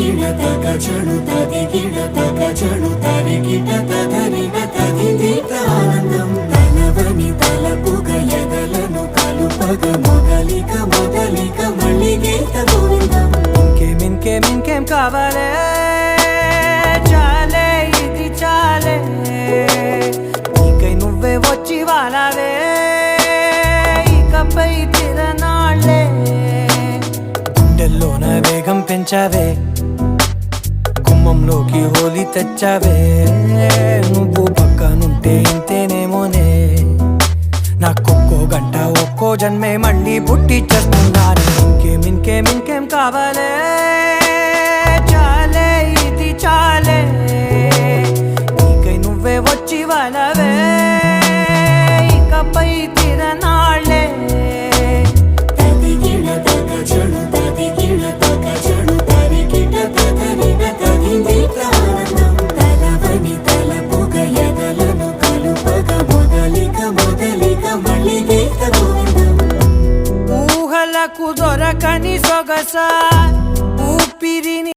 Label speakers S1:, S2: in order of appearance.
S1: గిడతక చణుతది గిడతక చణుతరి గిటతధరిన తదిందిత ఆనందం తలవని తలపుగ ఎదలను కలుపగ మొదలిక మొదలిక మళ్ళీ గీత గోవిందం
S2: ఇంకేం కావాలే చాలే ఇది చాలే నీకై నువ్వే వచ్చి వాలావే ఇకపై తిరనాళ్ళే గుండెల్లోన వేగం పెంచావే గుమ్మంలోకి హోలీ తెచ్చావే నువ్వు పక్కనుంటే ఇంతేనేమోనే నాకొక్కో గంట ఒక్కో జన్మే మళ్ళీ పుట్టి చేస్తున్నాను ఇంకేం కావాలే చాలే ఇది చాలే నీకై నువ్వే వచ్చి వాళ్ళవే ఇకపై తిరనాళ్ళే
S1: తది గిడతక చణుతది గిడతక చణుతరి గిటతధరిన తదిందిత ఆనందం తలవని తలపుగ ఎదలను కలుపగ మొదలిక మొదలిక మళ్ళీ గీత గోవిందం
S2: ఊహలకు దొరకని సొగస ఊపిరిని